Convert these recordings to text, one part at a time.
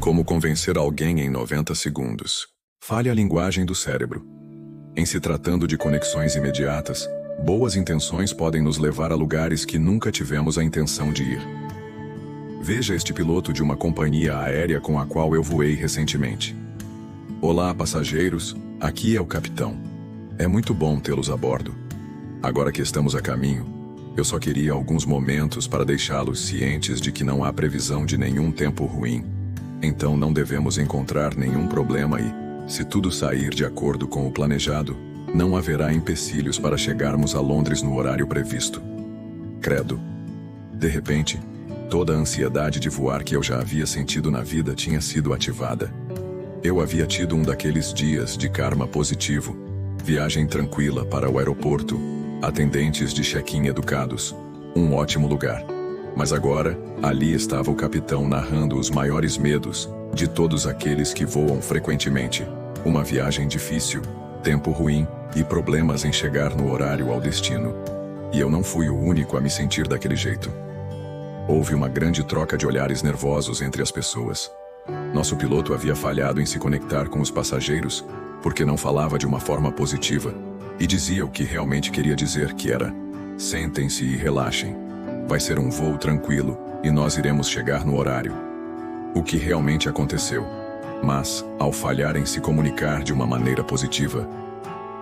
Como convencer alguém em 90 segundos. Fale a linguagem do cérebro. Em se tratando de conexões imediatas, boas intenções podem nos levar a lugares que nunca tivemos a intenção de ir. Veja este piloto de uma companhia aérea com a qual eu voei recentemente. Olá, passageiros, aqui é o capitão. É muito bom tê-los a bordo. Agora que estamos a caminho, eu só queria alguns momentos para deixá-los cientes de que não há previsão de nenhum tempo ruim. Então não devemos encontrar nenhum problema e, se tudo sair de acordo com o planejado, não haverá empecilhos para chegarmos a Londres no horário previsto. Credo. De repente, toda a ansiedade de voar que eu já havia sentido na vida tinha sido ativada. Eu havia tido um daqueles dias de karma positivo, viagem tranquila para o aeroporto, atendentes de check-in educados, um ótimo lugar. Mas agora, ali estava o capitão narrando os maiores medos de todos aqueles que voam frequentemente. Uma viagem difícil, tempo ruim e problemas em chegar no horário ao destino. E eu não fui o único a me sentir daquele jeito. Houve uma grande troca de olhares nervosos entre as pessoas. Nosso piloto havia falhado em se conectar com os passageiros porque não falava de uma forma positiva e dizia o que realmente queria dizer, que era: sentem-se e relaxem. Vai ser um voo tranquilo e nós iremos chegar no horário. O que realmente aconteceu. Mas, ao falhar em se comunicar de uma maneira positiva,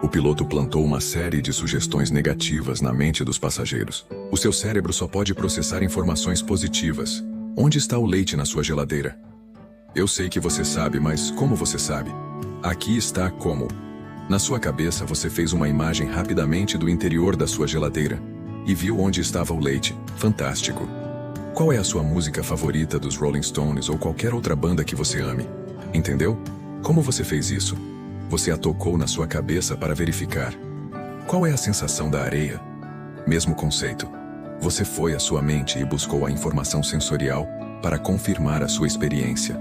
o piloto plantou uma série de sugestões negativas na mente dos passageiros. O seu cérebro só pode processar informações positivas. Onde está o leite na sua geladeira? Eu sei que você sabe, mas como você sabe? Aqui está como. Na sua cabeça você fez uma imagem rapidamente do interior da sua geladeira e viu onde estava o leite. Fantástico. Qual é a sua música favorita dos Rolling Stones ou qualquer outra banda que você ame? Entendeu? Como você fez isso? Você a tocou na sua cabeça para verificar. Qual é a sensação da areia? Mesmo conceito. Você foi à sua mente e buscou a informação sensorial para confirmar a sua experiência.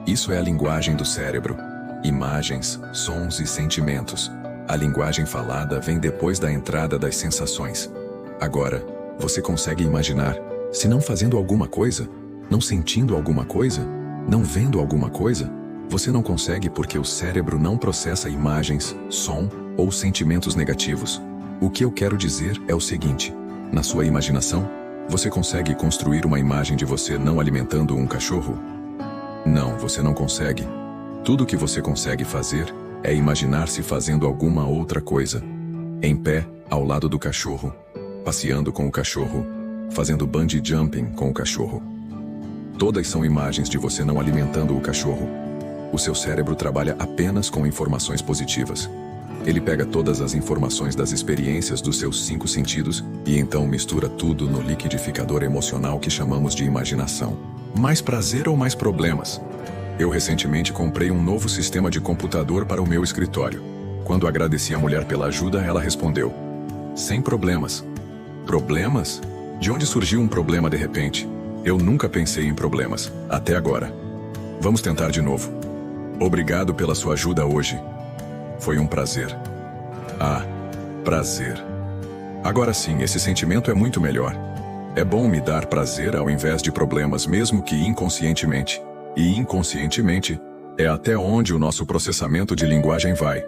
Isso é a linguagem do cérebro. Imagens, sons e sentimentos. A linguagem falada vem depois da entrada das sensações. Agora, você consegue imaginar, se não fazendo alguma coisa, não sentindo alguma coisa, não vendo alguma coisa, você não consegue porque o cérebro não processa imagens, som ou sentimentos negativos. O que eu quero dizer é o seguinte: na sua imaginação, você consegue construir uma imagem de você não alimentando um cachorro? Não, você não consegue. Tudo o que você consegue fazer é imaginar-se fazendo alguma outra coisa. Em pé, ao lado do cachorro, passeando com o cachorro, fazendo bungee jumping com o cachorro. Todas são imagens de você não alimentando o cachorro. O seu cérebro trabalha apenas com informações positivas. Ele pega todas as informações das experiências dos seus 5 sentidos e então mistura tudo no liquidificador emocional que chamamos de imaginação. Mais prazer ou mais problemas? Eu recentemente comprei um novo sistema de computador para o meu escritório. Quando agradeci a mulher pela ajuda, ela respondeu: sem problemas. Problemas? De onde surgiu um problema de repente? Eu nunca pensei em problemas, até agora. Vamos tentar de novo. Obrigado pela sua ajuda hoje. Foi um prazer. Ah, prazer. Agora sim, esse sentimento é muito melhor. É bom me dar prazer ao invés de problemas, mesmo que inconscientemente. E inconscientemente, é até onde o nosso processamento de linguagem vai.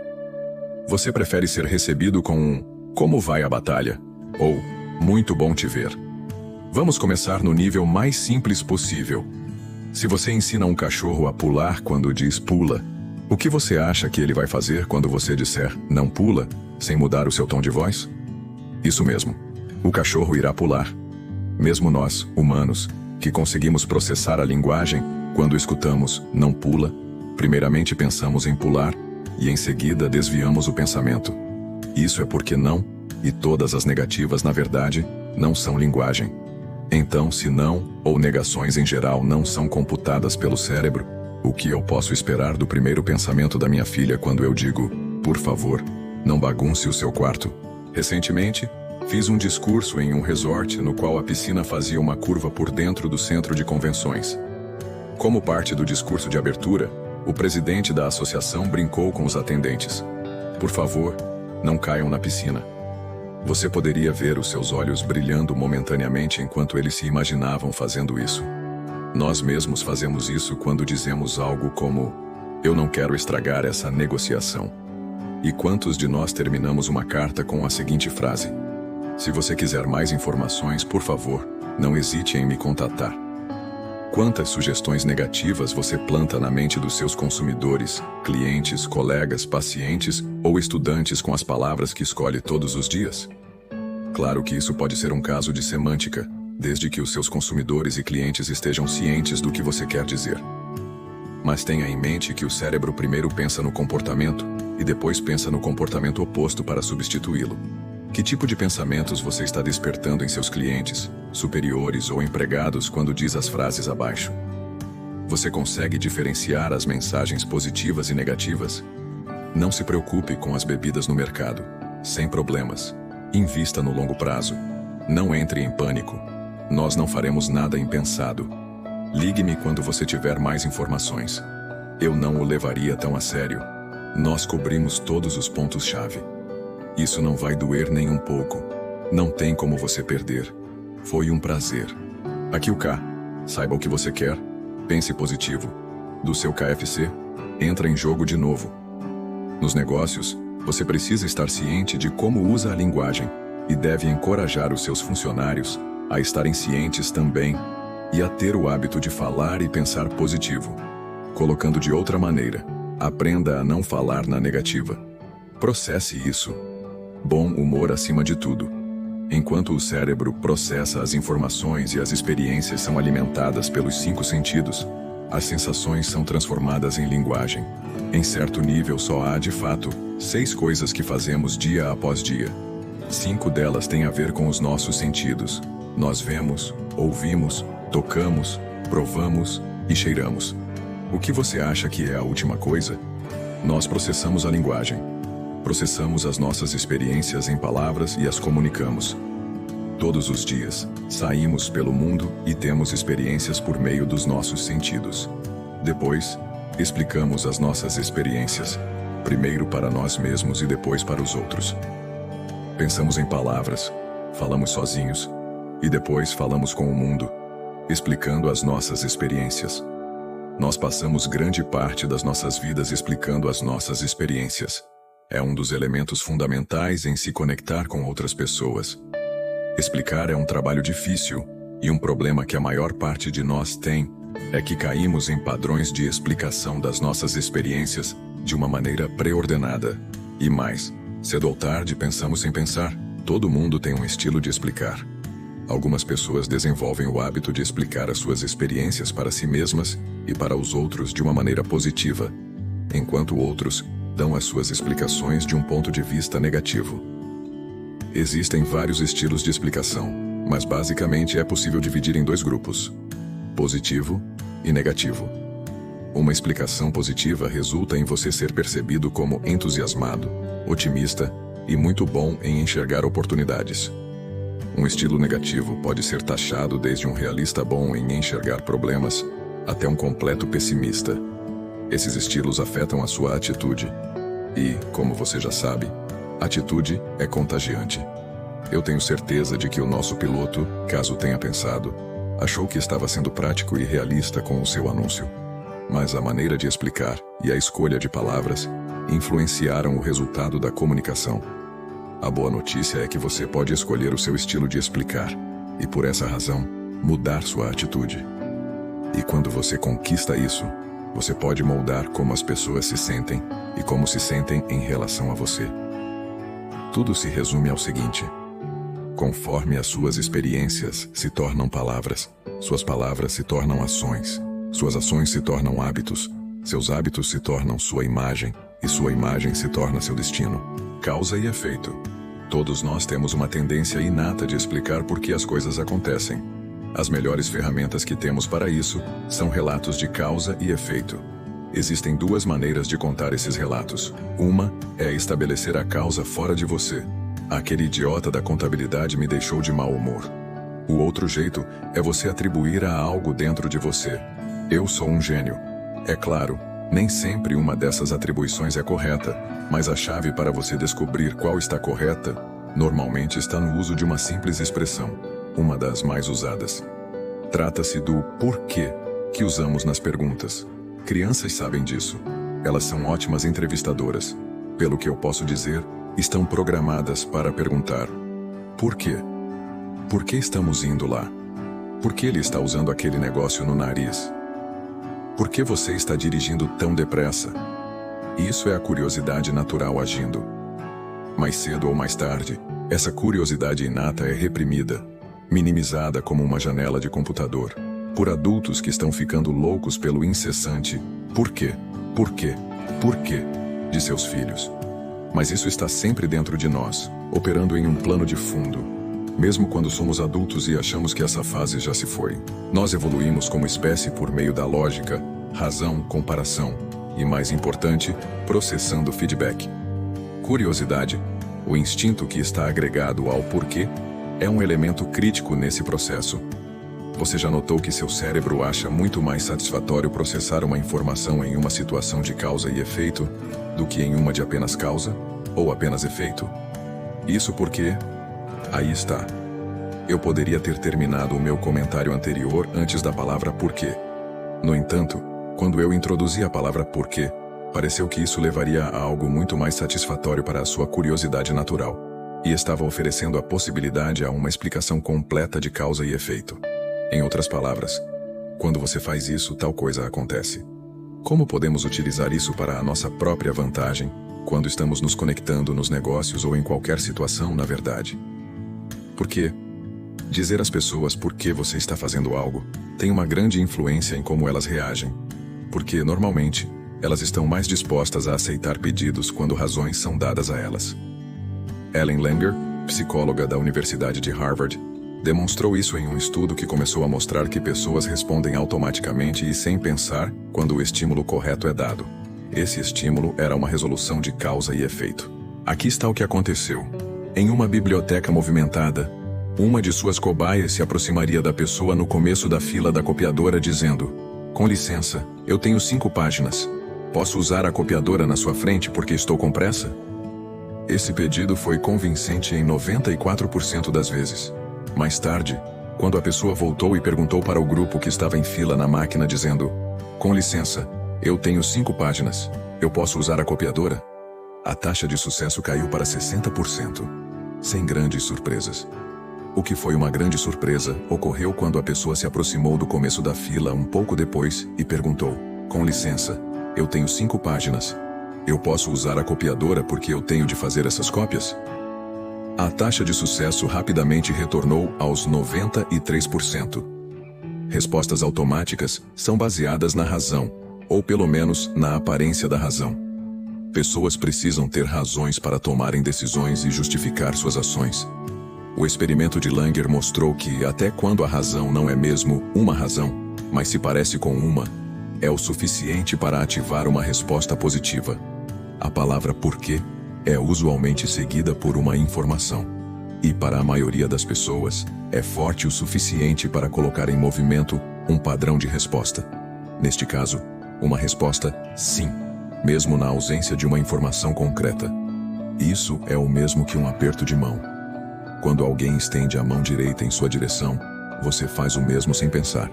Você prefere ser recebido com um "como vai a batalha?" ou "muito bom te ver"? Vamos começar no nível mais simples possível. Se você ensina um cachorro a pular quando diz pula, o que você acha que ele vai fazer quando você disser não pula, sem mudar o seu tom de voz? Isso mesmo. O cachorro irá pular. Mesmo nós, humanos, que conseguimos processar a linguagem, quando escutamos não pula, primeiramente pensamos em pular e em seguida desviamos o pensamento. Isso é porque não, e todas as negativas na verdade, não são linguagem. Então, se não, ou negações em geral não são computadas pelo cérebro, o que eu posso esperar do primeiro pensamento da minha filha quando eu digo, por favor, não bagunce o seu quarto? Recentemente, fiz um discurso em um resort no qual a piscina fazia uma curva por dentro do centro de convenções. Como parte do discurso de abertura, o presidente da associação brincou com os atendentes. Por favor, não caiam na piscina. Você poderia ver os seus olhos brilhando momentaneamente enquanto eles se imaginavam fazendo isso. Nós mesmos fazemos isso quando dizemos algo como: "Eu não quero estragar essa negociação." E quantos de nós terminamos uma carta com a seguinte frase: "Se você quiser mais informações, por favor, não hesite em me contatar." Quantas sugestões negativas você planta na mente dos seus consumidores, clientes, colegas, pacientes ou estudantes com as palavras que escolhe todos os dias? Claro que isso pode ser um caso de semântica, desde que os seus consumidores e clientes estejam cientes do que você quer dizer. Mas tenha em mente que o cérebro primeiro pensa no comportamento e depois pensa no comportamento oposto para substituí-lo. Que tipo de pensamentos você está despertando em seus clientes, superiores ou empregados quando diz as frases abaixo? Você consegue diferenciar as mensagens positivas e negativas? Não se preocupe com as bebidas no mercado. Sem problemas. Invista no longo prazo. Não entre em pânico. Nós não faremos nada impensado. Ligue-me quando você tiver mais informações. Eu não o levaria tão a sério. Nós cobrimos todos os pontos-chave. Isso não vai doer nem um pouco. Não tem como você perder. Foi um prazer. Aqui o K. Saiba o que você quer. Pense positivo. Do seu KFC, entra em jogo de novo. Nos negócios, você precisa estar ciente de como usa a linguagem e deve encorajar os seus funcionários a estarem cientes também e a ter o hábito de falar e pensar positivo. Colocando de outra maneira, aprenda a não falar na negativa. Processe isso. Bom humor acima de tudo. Enquanto o cérebro processa as informações e as experiências são alimentadas pelos 5 sentidos, as sensações são transformadas em linguagem. Em certo nível só há, de fato, 6 coisas que fazemos dia após dia. 5 delas têm a ver com os nossos sentidos. Nós vemos, ouvimos, tocamos, provamos e cheiramos. O que você acha que é a última coisa? Nós processamos a linguagem. Processamos as nossas experiências em palavras e as comunicamos. Todos os dias, saímos pelo mundo e temos experiências por meio dos nossos sentidos. Depois, explicamos as nossas experiências, primeiro para nós mesmos e depois para os outros. Pensamos em palavras, falamos sozinhos, e depois falamos com o mundo, explicando as nossas experiências. Nós passamos grande parte das nossas vidas explicando as nossas experiências. É um dos elementos fundamentais em se conectar com outras pessoas. Explicar é um trabalho difícil, e um problema que a maior parte de nós tem é que caímos em padrões de explicação das nossas experiências de uma maneira pré-ordenada. E mais, cedo ou tarde pensamos sem pensar. Todo mundo tem um estilo de explicar. Algumas pessoas desenvolvem o hábito de explicar as suas experiências para si mesmas e para os outros de uma maneira positiva, enquanto outros dão as suas explicações de um ponto de vista negativo. Existem vários estilos de explicação, mas basicamente é possível dividir em 2 grupos: positivo e negativo. Uma explicação positiva resulta em você ser percebido como entusiasmado, otimista e muito bom em enxergar oportunidades. Um estilo negativo pode ser taxado desde um realista bom em enxergar problemas até um completo pessimista. Esses estilos afetam a sua atitude. E, como você já sabe, atitude é contagiante. Eu tenho certeza de que o nosso piloto, caso tenha pensado, achou que estava sendo prático e realista com o seu anúncio. Mas a maneira de explicar e a escolha de palavras influenciaram o resultado da comunicação. A boa notícia é que você pode escolher o seu estilo de explicar e, por essa razão, mudar sua atitude. E quando você conquista isso, você pode moldar como as pessoas se sentem e como se sentem em relação a você. Tudo se resume ao seguinte: conforme as suas experiências se tornam palavras, suas palavras se tornam ações, suas ações se tornam hábitos, seus hábitos se tornam sua imagem e sua imagem se torna seu destino. Causa e efeito. Todos nós temos uma tendência inata de explicar por que as coisas acontecem. As melhores ferramentas que temos para isso são relatos de causa e efeito. Existem 2 maneiras de contar esses relatos. Uma é estabelecer a causa fora de você. Aquele idiota da contabilidade me deixou de mau humor. O outro jeito é você atribuir a algo dentro de você. Eu sou um gênio. É claro, nem sempre uma dessas atribuições é correta, mas a chave para você descobrir qual está correta, normalmente está no uso de uma simples expressão, uma das mais usadas. Trata-se do porquê. que usamos nas perguntas. Crianças sabem disso. Elas são ótimas entrevistadoras. Pelo que eu posso dizer, estão programadas para perguntar: por quê? Por que estamos indo lá? Por que ele está usando aquele negócio no nariz? Por que você está dirigindo tão depressa? Isso é a curiosidade natural agindo. Mais cedo ou mais tarde, essa curiosidade inata é reprimida, minimizada como uma janela de computador, por adultos que estão ficando loucos pelo incessante "por quê? Por quê? Por quê?" de seus filhos. Mas isso está sempre dentro de nós, operando em um plano de fundo. Mesmo quando somos adultos e achamos que essa fase já se foi, nós evoluímos como espécie por meio da lógica, razão, comparação e, mais importante, processando feedback. Curiosidade, o instinto que está agregado ao porquê, é um elemento crítico nesse processo. Você já notou que seu cérebro acha muito mais satisfatório processar uma informação em uma situação de causa e efeito do que em uma de apenas causa ou apenas efeito? Isso porque... aí está. Eu poderia ter terminado o meu comentário anterior antes da palavra porquê. No entanto, quando eu introduzi a palavra porquê, pareceu que isso levaria a algo muito mais satisfatório para a sua curiosidade natural, e estava oferecendo a possibilidade a uma explicação completa de causa e efeito. Em outras palavras, quando você faz isso, tal coisa acontece. Como podemos utilizar isso para a nossa própria vantagem, quando estamos nos conectando nos negócios ou em qualquer situação, na verdade? Porque dizer às pessoas por que você está fazendo algo tem uma grande influência em como elas reagem. Porque, normalmente, elas estão mais dispostas a aceitar pedidos quando razões são dadas a elas. Ellen Langer, psicóloga da Universidade de Harvard, demonstrou isso em um estudo que começou a mostrar que pessoas respondem automaticamente e sem pensar quando o estímulo correto é dado. Esse estímulo era uma resolução de causa e efeito. Aqui está o que aconteceu. Em uma biblioteca movimentada, uma de suas cobaias se aproximaria da pessoa no começo da fila da copiadora dizendo: "Com licença, eu tenho 5 páginas. Posso usar a copiadora na sua frente porque estou com pressa?" Esse pedido foi convincente em 94% das vezes. Mais tarde, quando a pessoa voltou e perguntou para o grupo que estava em fila na máquina dizendo: "Com licença, eu tenho 5 páginas. Eu posso usar a copiadora?" A taxa de sucesso caiu para 60%. Sem grandes surpresas. O que foi uma grande surpresa ocorreu quando a pessoa se aproximou do começo da fila um pouco depois e perguntou: "Com licença, eu tenho 5 páginas. Eu posso usar a copiadora porque eu tenho de fazer essas cópias?" A taxa de sucesso rapidamente retornou aos 93%. Respostas automáticas são baseadas na razão, ou pelo menos na aparência da razão. Pessoas precisam ter razões para tomarem decisões e justificar suas ações. O experimento de Langer mostrou que até quando a razão não é mesmo uma razão, mas se parece com uma, é o suficiente para ativar uma resposta positiva. A palavra porquê é usualmente seguida por uma informação. E para a maioria das pessoas, é forte o suficiente para colocar em movimento um padrão de resposta. Neste caso, uma resposta sim, mesmo na ausência de uma informação concreta. Isso é o mesmo que um aperto de mão. Quando alguém estende a mão direita em sua direção, você faz o mesmo sem pensar.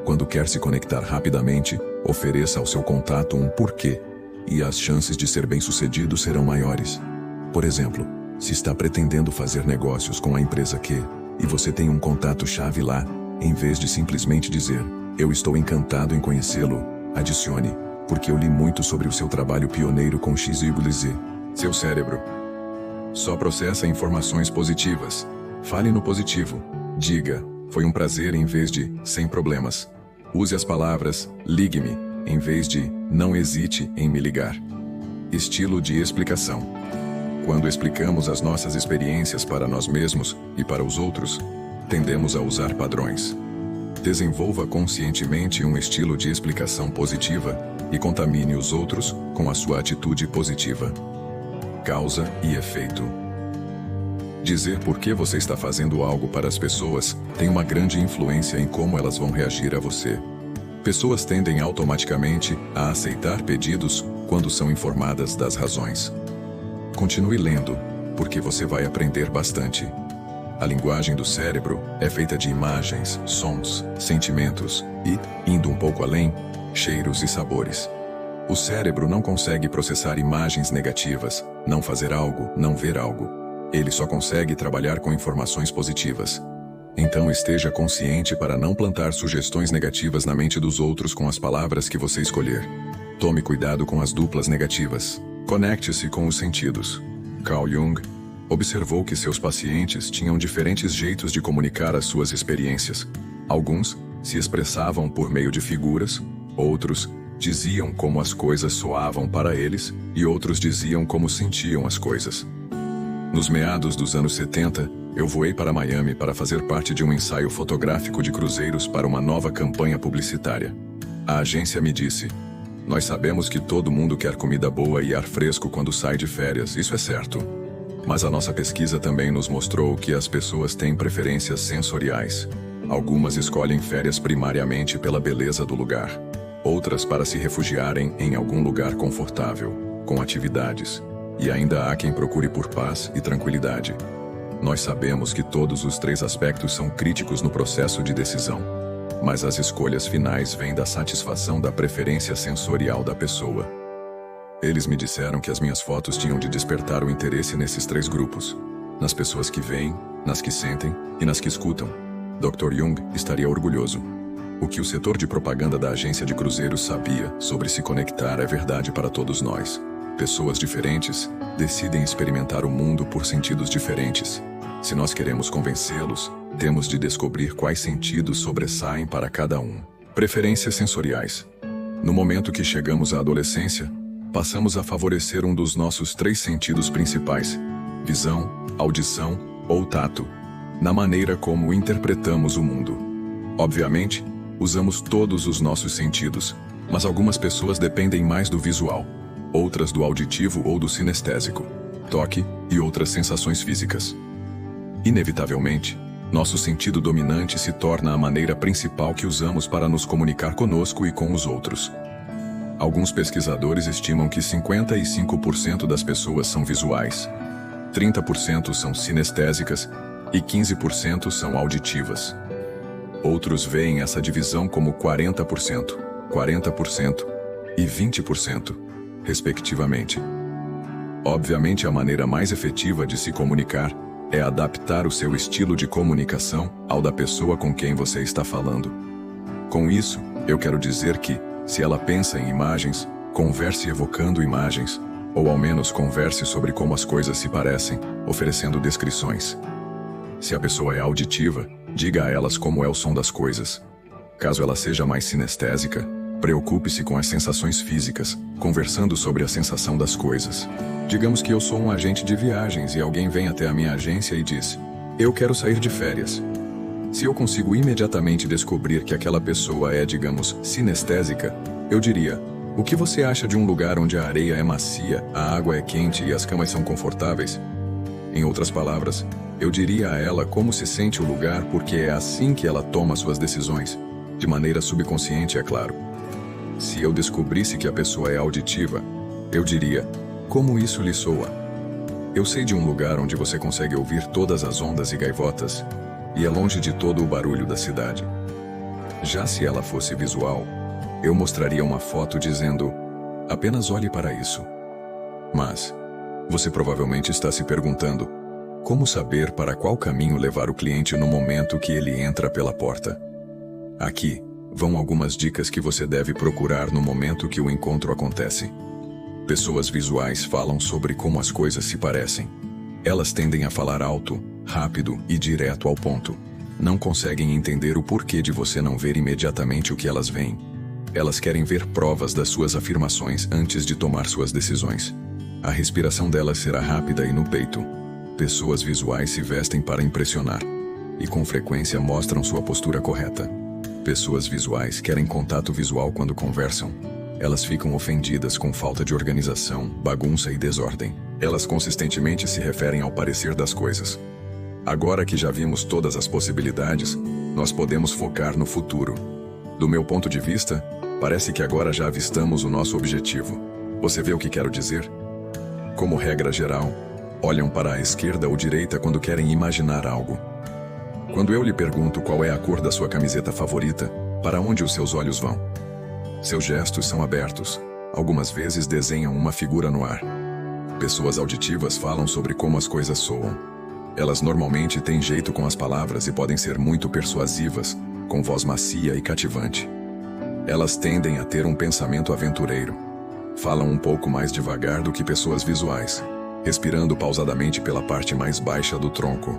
Quando quer se conectar rapidamente, ofereça ao seu contato um porquê, e as chances de ser bem-sucedido serão maiores. Por exemplo, se está pretendendo fazer negócios com a empresa Q, e você tem um contato-chave lá, em vez de simplesmente dizer: "Eu estou encantado em conhecê-lo", adicione: "Porque eu li muito sobre o seu trabalho pioneiro com XYZ". Seu cérebro só processa informações positivas. Fale no positivo. Diga: "Foi um prazer" em vez de "sem problemas". Use as palavras "ligue-me" em vez de "não hesite em me ligar". Estilo de explicação. Quando explicamos as nossas experiências para nós mesmos e para os outros, tendemos a usar padrões. Desenvolva conscientemente um estilo de explicação positiva e contamine os outros com a sua atitude positiva. Causa e efeito. Dizer por que você está fazendo algo para as pessoas tem uma grande influência em como elas vão reagir a você. Pessoas tendem automaticamente a aceitar pedidos quando são informadas das razões. Continue lendo, porque você vai aprender bastante. A linguagem do cérebro é feita de imagens, sons, sentimentos e, indo um pouco além, cheiros e sabores. O cérebro não consegue processar imagens negativas, não fazer algo, não ver algo. Ele só consegue trabalhar com informações positivas. Então esteja consciente para não plantar sugestões negativas na mente dos outros com as palavras que você escolher. Tome cuidado com as duplas negativas. Conecte-se com os sentidos. Carl Jung observou que seus pacientes tinham diferentes jeitos de comunicar as suas experiências. Alguns se expressavam por meio de figuras, outros diziam como as coisas soavam para eles e outros diziam como sentiam as coisas. Nos meados dos anos 70, eu voei para Miami para fazer parte de um ensaio fotográfico de cruzeiros para uma nova campanha publicitária. A agência me disse: "Nós sabemos que todo mundo quer comida boa e ar fresco quando sai de férias, isso é certo. Mas a nossa pesquisa também nos mostrou que as pessoas têm preferências sensoriais. Algumas escolhem férias primariamente pela beleza do lugar. Outras para se refugiarem em algum lugar confortável, com atividades. E ainda há quem procure por paz e tranquilidade. Nós sabemos que todos os três aspectos são críticos no processo de decisão. Mas as escolhas finais vêm da satisfação da preferência sensorial da pessoa." Eles me disseram que as minhas fotos tinham de despertar o interesse nesses três grupos. Nas pessoas que veem, nas que sentem e nas que escutam. Dr. Jung estaria orgulhoso. O que o setor de propaganda da agência de cruzeiros sabia sobre se conectar é verdade para todos nós. Pessoas diferentes decidem experimentar o mundo por sentidos diferentes. Se nós queremos convencê-los, temos de descobrir quais sentidos sobressaem para cada um. Preferências sensoriais. No momento que chegamos à adolescência, passamos a favorecer um dos nossos três sentidos principais: visão, audição ou tato, na maneira como interpretamos o mundo. Obviamente, usamos todos os nossos sentidos, mas algumas pessoas dependem mais do visual, outras do auditivo ou do sinestésico, toque e outras sensações físicas. Inevitavelmente, nosso sentido dominante se torna a maneira principal que usamos para nos comunicar conosco e com os outros. Alguns pesquisadores estimam que 55% das pessoas são visuais, 30% são sinestésicas e 15% são auditivas. Outros veem essa divisão como 40%, 40% e 20%, respectivamente. Obviamente, a maneira mais efetiva de se comunicar é adaptar o seu estilo de comunicação ao da pessoa com quem você está falando. Com isso, eu quero dizer que, se ela pensa em imagens, converse evocando imagens, ou ao menos converse sobre como as coisas se parecem, oferecendo descrições. Se a pessoa é auditiva, diga a elas como é o som das coisas. Caso ela seja mais sinestésica, preocupe-se com as sensações físicas, conversando sobre a sensação das coisas. Digamos que eu sou um agente de viagens e alguém vem até a minha agência e diz: "Eu quero sair de férias." Se eu consigo imediatamente descobrir que aquela pessoa é, digamos, sinestésica, eu diria: "O que você acha de um lugar onde a areia é macia, a água é quente e as camas são confortáveis?" Em outras palavras, eu diria a ela como se sente o lugar, porque é assim que ela toma suas decisões, de maneira subconsciente, é claro. Se eu descobrisse que a pessoa é auditiva, eu diria: "Como isso lhe soa?" Eu sei de um lugar onde você consegue ouvir todas as ondas e gaivotas, e é longe de todo o barulho da cidade. Já se ela fosse visual, eu mostraria uma foto dizendo: "Apenas olhe para isso." Mas você provavelmente está se perguntando: como saber para qual caminho levar o cliente no momento que ele entra pela porta? Aqui vão algumas dicas que você deve procurar no momento que o encontro acontece. Pessoas visuais falam sobre como as coisas se parecem. Elas tendem a falar alto, rápido e direto ao ponto. Não conseguem entender o porquê de você não ver imediatamente o que elas veem. Elas querem ver provas das suas afirmações antes de tomar suas decisões. A respiração delas será rápida e no peito. Pessoas visuais se vestem para impressionar e com frequência mostram sua postura correta. Pessoas visuais querem contato visual quando conversam. Elas ficam ofendidas com falta de organização, bagunça e desordem. Elas consistentemente se referem ao parecer das coisas. Agora que já vimos todas as possibilidades, nós podemos focar no futuro. Do meu ponto de vista, parece que agora já avistamos o nosso objetivo. Você vê o que quero dizer? Como regra geral, olham para a esquerda ou direita quando querem imaginar algo. Quando eu lhe pergunto qual é a cor da sua camiseta favorita, para onde os seus olhos vão? Seus gestos são abertos. Algumas vezes desenham uma figura no ar. Pessoas auditivas falam sobre como as coisas soam. Elas normalmente têm jeito com as palavras e podem ser muito persuasivas, com voz macia e cativante. Elas tendem a ter um pensamento aventureiro. Falam um pouco mais devagar do que pessoas visuais, respirando pausadamente pela parte mais baixa do tronco.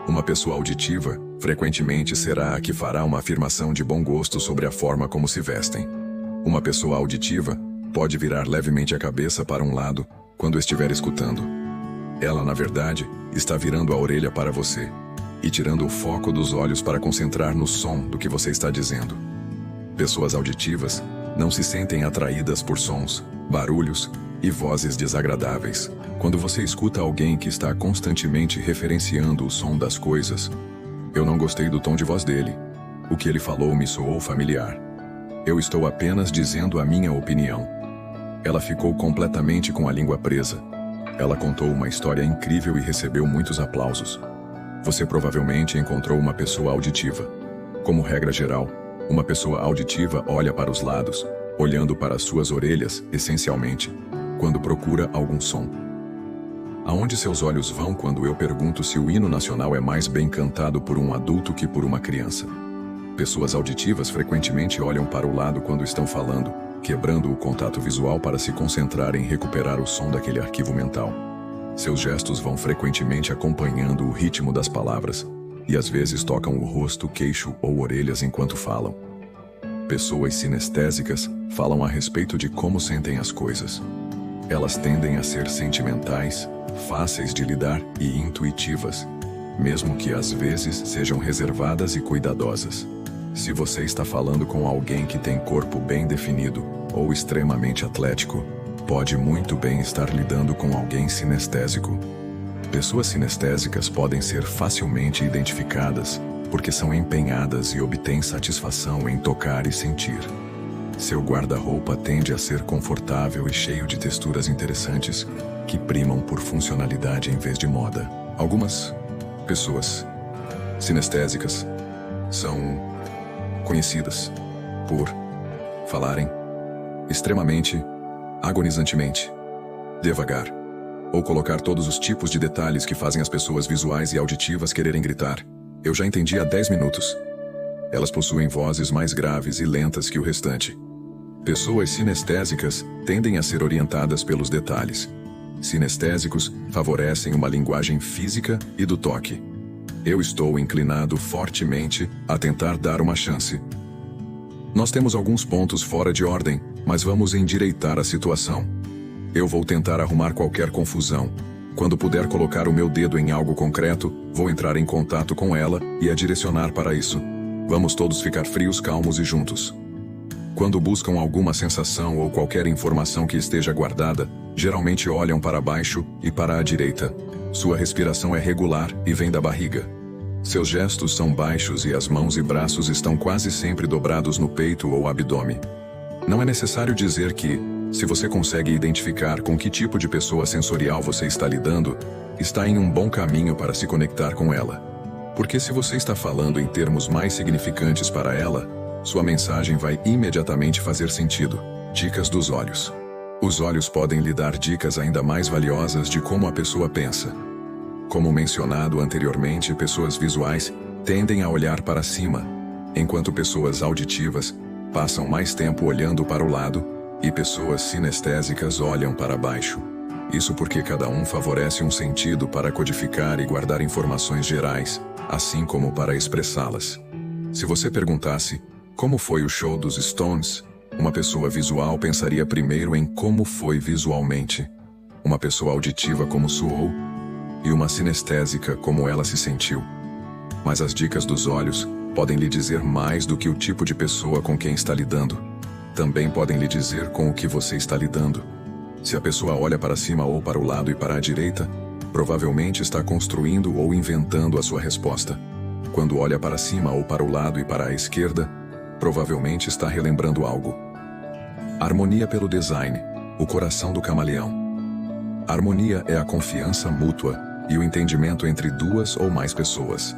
Uma pessoa auditiva, frequentemente, será a que fará uma afirmação de bom gosto sobre a forma como se vestem. Uma pessoa auditiva pode virar levemente a cabeça para um lado quando estiver escutando. Ela, na verdade, está virando a orelha para você e tirando o foco dos olhos para concentrar no som do que você está dizendo. Pessoas auditivas não se sentem atraídas por sons, barulhos e vozes desagradáveis. Quando você escuta alguém que está constantemente referenciando o som das coisas, eu não gostei do tom de voz dele. O que ele falou me soou familiar. Eu estou apenas dizendo a minha opinião. Ela ficou completamente com a língua presa. Ela contou uma história incrível e recebeu muitos aplausos. Você provavelmente encontrou uma pessoa auditiva. Como regra geral, uma pessoa auditiva olha para os lados, olhando para suas orelhas, essencialmente, quando procura algum som. Aonde seus olhos vão quando eu pergunto se o hino nacional é mais bem cantado por um adulto que por uma criança? Pessoas auditivas frequentemente olham para o lado quando estão falando, quebrando o contato visual para se concentrar em recuperar o som daquele arquivo mental. Seus gestos vão frequentemente acompanhando o ritmo das palavras, e às vezes tocam o rosto, queixo ou orelhas enquanto falam. Pessoas sinestésicas falam a respeito de como sentem as coisas. Elas tendem a ser sentimentais, fáceis de lidar e intuitivas, mesmo que às vezes sejam reservadas e cuidadosas. Se você está falando com alguém que tem corpo bem definido ou extremamente atlético, pode muito bem estar lidando com alguém sinestésico. Pessoas sinestésicas podem ser facilmente identificadas porque são empenhadas e obtêm satisfação em tocar e sentir. Seu guarda-roupa tende a ser confortável e cheio de texturas interessantes que primam por funcionalidade em vez de moda. Algumas pessoas sinestésicas são conhecidas por falarem extremamente, agonizantemente, devagar, ou colocar todos os tipos de detalhes que fazem as pessoas visuais e auditivas quererem gritar. Eu já entendi há 10 minutos. Elas possuem vozes mais graves e lentas que o restante. Pessoas sinestésicas tendem a ser orientadas pelos detalhes. Sinestésicos favorecem uma linguagem física e do toque. Eu estou inclinado fortemente a tentar dar uma chance. Nós temos alguns pontos fora de ordem, mas vamos endireitar a situação. Eu vou tentar arrumar qualquer confusão. Quando puder colocar o meu dedo em algo concreto, vou entrar em contato com ela e a direcionar para isso. Vamos todos ficar frios, calmos e juntos. Quando buscam alguma sensação ou qualquer informação que esteja guardada, geralmente olham para baixo e para a direita. Sua respiração é regular e vem da barriga. Seus gestos são baixos e as mãos e braços estão quase sempre dobrados no peito ou abdômen. Não é necessário dizer que, se você consegue identificar com que tipo de pessoa sensorial você está lidando, está em um bom caminho para se conectar com ela. Porque se você está falando em termos mais significantes para ela, sua mensagem vai imediatamente fazer sentido. Dicas dos olhos. Os olhos podem lhe dar dicas ainda mais valiosas de como a pessoa pensa. Como mencionado anteriormente, pessoas visuais tendem a olhar para cima, enquanto pessoas auditivas passam mais tempo olhando para o lado, e pessoas sinestésicas olham para baixo. Isso porque cada um favorece um sentido para codificar e guardar informações gerais, assim como para expressá-las. Se você perguntasse, como foi o show dos Stones? Uma pessoa visual pensaria primeiro em como foi visualmente, uma pessoa auditiva como soou, e uma sinestésica como ela se sentiu. Mas as dicas dos olhos podem lhe dizer mais do que o tipo de pessoa com quem está lidando. Também podem lhe dizer com o que você está lidando. Se a pessoa olha para cima ou para o lado e para a direita, provavelmente está construindo ou inventando a sua resposta. Quando olha para cima ou para o lado e para a esquerda, provavelmente está relembrando algo. Harmonia pelo design, o coração do camaleão. Harmonia é a confiança mútua e o entendimento entre duas ou mais pessoas.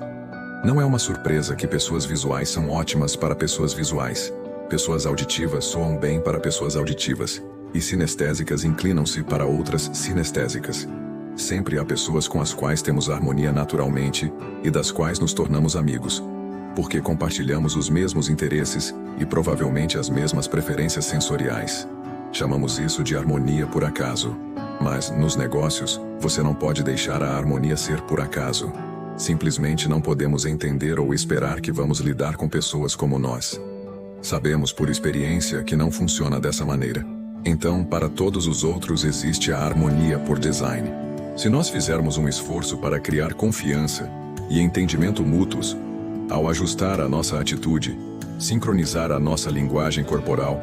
Não é uma surpresa que pessoas visuais são ótimas para pessoas visuais. Pessoas auditivas soam bem para pessoas auditivas. E sinestésicas inclinam-se para outras sinestésicas. Sempre há pessoas com as quais temos harmonia naturalmente e das quais nos tornamos amigos, porque compartilhamos os mesmos interesses e provavelmente as mesmas preferências sensoriais. Chamamos isso de harmonia por acaso. Mas, nos negócios, você não pode deixar a harmonia ser por acaso. Simplesmente não podemos entender ou esperar que vamos lidar com pessoas como nós. Sabemos por experiência que não funciona dessa maneira. Então, para todos os outros existe a harmonia por design. Se nós fizermos um esforço para criar confiança e entendimento mútuos, ao ajustar a nossa atitude, sincronizar a nossa linguagem corporal,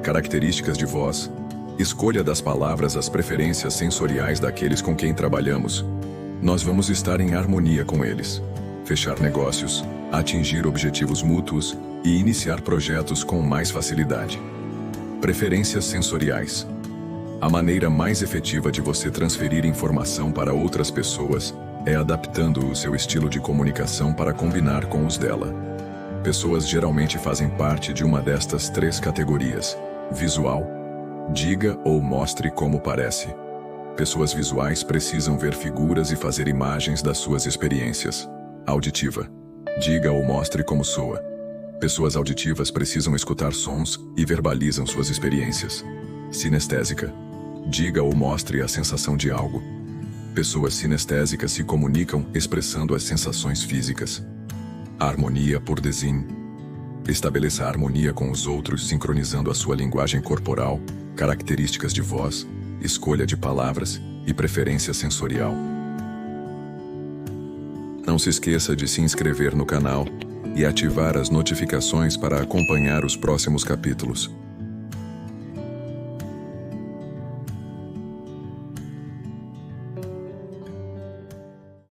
características de voz, escolha das palavras, as preferências sensoriais daqueles com quem trabalhamos, nós vamos estar em harmonia com eles, fechar negócios, atingir objetivos mútuos e iniciar projetos com mais facilidade. Preferências sensoriais. A maneira mais efetiva de você transferir informação para outras pessoas é adaptando o seu estilo de comunicação para combinar com os dela. Pessoas geralmente fazem parte de uma destas 3 categorias: visual, diga ou mostre como parece. Pessoas visuais precisam ver figuras e fazer imagens das suas experiências. Auditiva, diga ou mostre como soa. Pessoas auditivas precisam escutar sons e verbalizam suas experiências. Sinestésica, diga ou mostre a sensação de algo. Pessoas sinestésicas se comunicam expressando as sensações físicas. Harmonia por design. Estabeleça harmonia com os outros sincronizando a sua linguagem corporal, características de voz, escolha de palavras e preferência sensorial. Não se esqueça de se inscrever no canal e ativar as notificações para acompanhar os próximos capítulos.